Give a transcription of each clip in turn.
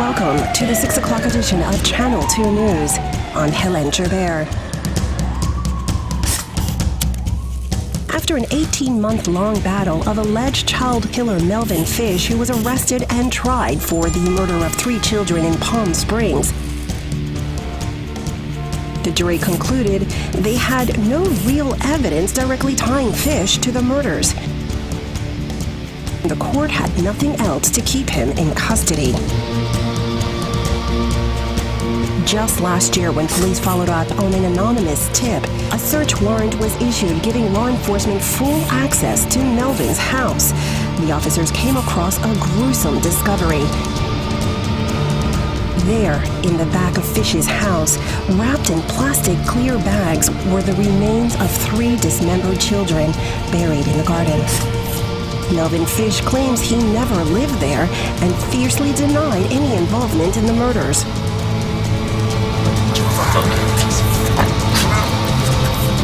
welcome to the 6 o'clock edition of Channel 2 News. I'm Hélène Gerbert. After an 18-month-long battle of alleged child killer Melvin Fish, who was arrested and tried for the murder of 3 children in Palm Springs, the jury concluded they had no real evidence directly tying Fish to the murders. The court had nothing else to keep him in custody. Just last year, when police followed up on an anonymous tip, a search warrant was issued giving law enforcement full access to Melvin's house. The officers came across a gruesome discovery. There, in the back of Fish's house, wrapped in plastic clear bags, were the remains of 3 dismembered children buried in the garden. Melvin Fish claims he never lived there and fiercely denied any involvement in the murders.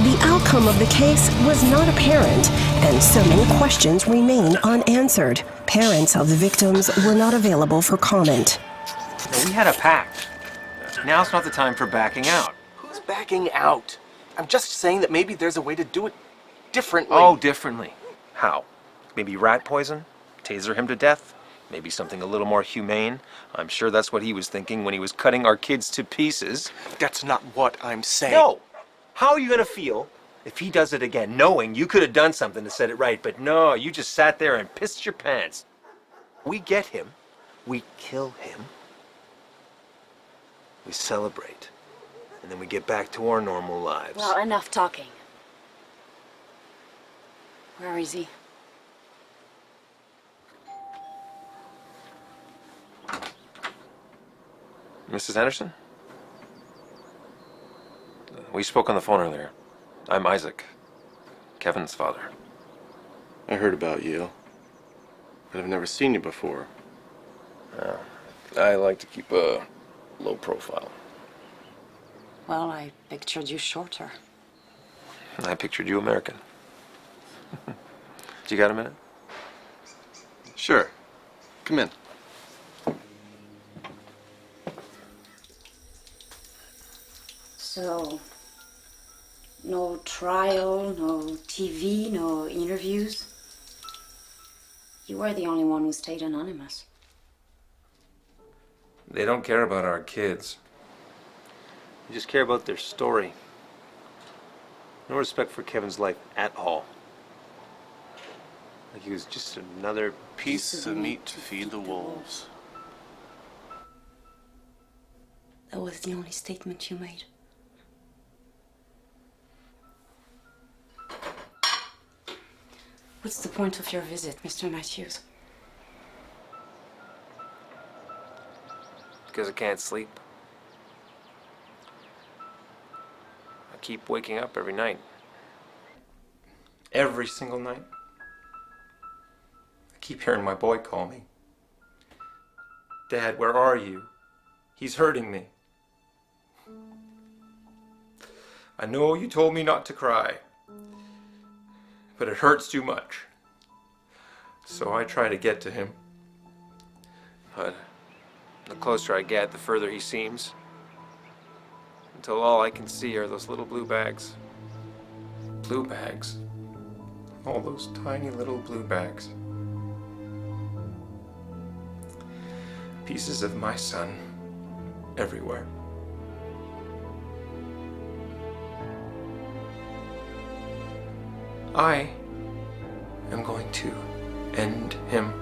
The outcome of the case was not apparent, and so many questions remain unanswered. Parents of the victims were not available for comment. We had a pact. Now's not the time for backing out. Who's backing out? I'm just saying that maybe there's a way to do it differently. Oh, differently. How? Maybe rat poison? Taser him to death? Maybe something a little more humane? I'm sure that's what he was thinking when he was cutting our kids to pieces. That's not what I'm saying. No! How are you gonna feel if he does it again, knowing you could have done something to set it right, but no, you just sat there and pissed your pants? We get him. We kill him. We celebrate. And then we get back to our normal lives. Well, enough talking. Where is he? Mrs. Anderson? We spoke on the phone earlier. I'm Isaac, Kevin's father. I heard about you, but I've never seen you before. I like to keep a low profile. Well, I pictured you shorter. I pictured you American. You got a minute? Sure. Come in. So, no trial, no TV, no interviews? You were the only one who stayed anonymous. They don't care about our kids. They just care about their story. No respect for Kevin's life at all. Like he was just another Piece of meat to feed the wolves. That was the only statement you made. What's the point of your visit, Mr. Matthews? Because I can't sleep. I keep waking up every night. Every single night. I keep hearing my boy call me. Dad, where are you? He's hurting me. I know you told me not to cry, but it hurts too much. So I try to get to him. But the closer I get, the further he seems. Until all I can see are those little blue bags. Blue bags? All those tiny little blue bags. Pieces of my son everywhere. I am going to end him.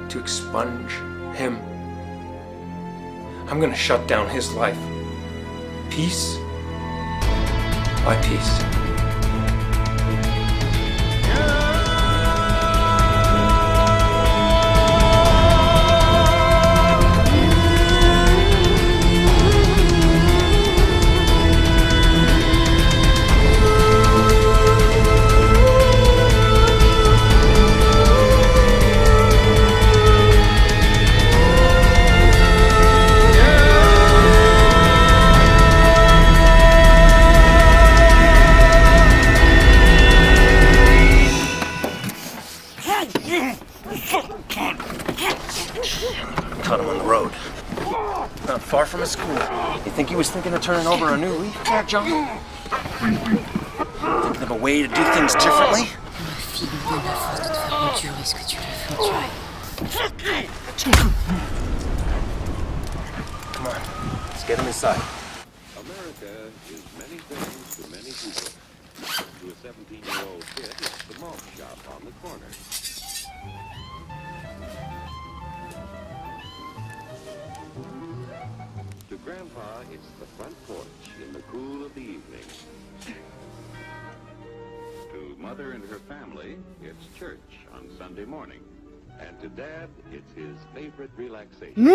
To expunge him. I'm gonna shut down his life. Piece by piece. was cool. You think he was thinking of turning over a new leaf there, John? Thinking of a way to do things differently? Ma fille, bien à force de te faire endurer ce que tu veux faire endurer. Come on, let's get him inside. America is many things to many people. To a 17-year-old kid, it's the malt shop on the corner. To Grandpa, it's the front porch in the cool of the evening. To Mother and her family, it's church on Sunday morning. And to Dad, it's his favorite relaxation.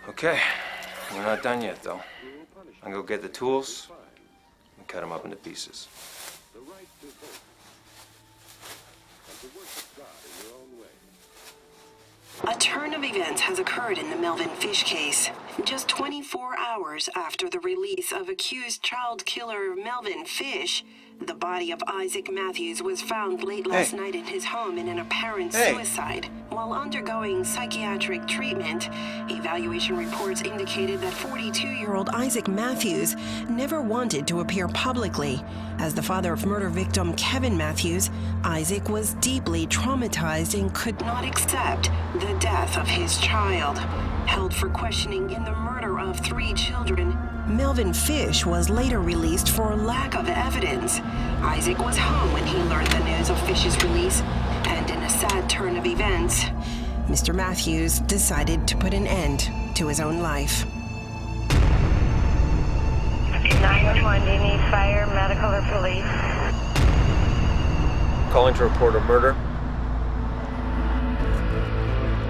Okay, we're not done yet, though. I'm gonna go get the tools and cut them up into pieces. The right to vote. And to worship God in your own way. A turn of events has occurred in the Melvin Fish case. Just 24 hours after the release of accused child killer Melvin Fish, the body of Isaac Matthews was found late last night in his home in an apparent suicide. While undergoing psychiatric treatment, evaluation reports indicated that 42-year-old Isaac Matthews never wanted to appear publicly. As the father of murder victim Kevin Matthews, Isaac was deeply traumatized and could not accept the death of his child. Held for questioning in the murder of 3 children, Melvin Fish was later released for lack of evidence. Isaac was home when he learned the news of Fish's release, and in a sad turn of events, Mr. Matthews decided to put an end to his own life. 911, do you need fire, medical, or police? Calling to report a murder.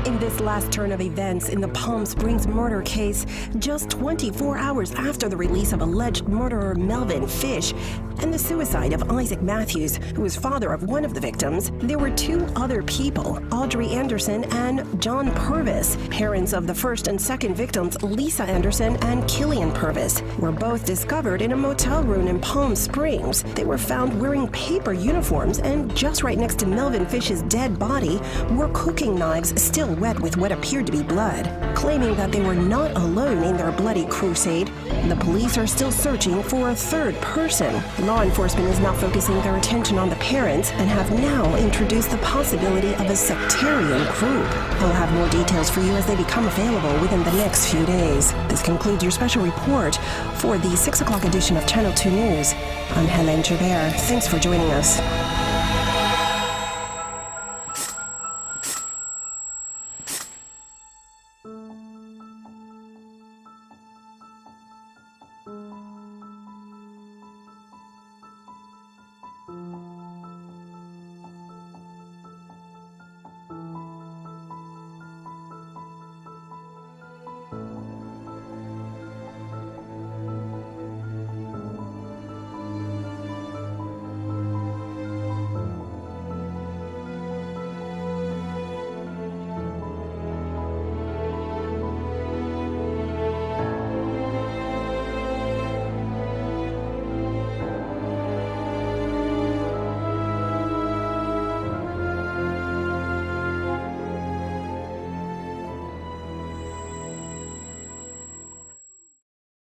In this last turn of events in the Palm Springs murder case, just 24 hours after the release of alleged murderer Melvin Fish and the suicide of Isaac Matthews, who was father of one of the victims, there were 2 other people, Audrey Anderson and John Purvis. Parents of the first and second victims, Lisa Anderson and Killian Purvis, were both discovered in a motel room in Palm Springs. They were found wearing paper uniforms, and just right next to Melvin Fish's dead body were cooking knives still wet with what appeared to be blood. Claiming that they were not alone in their bloody crusade, the police are still searching for a third person. Law enforcement is now focusing their attention on the parents and have now introduced the possibility of a sectarian group. I'll have more details for you as they become available within the next few days. This concludes your special report for the 6 o'clock edition of Channel 2 News. I'm Hélène Joubert. Thanks for joining us.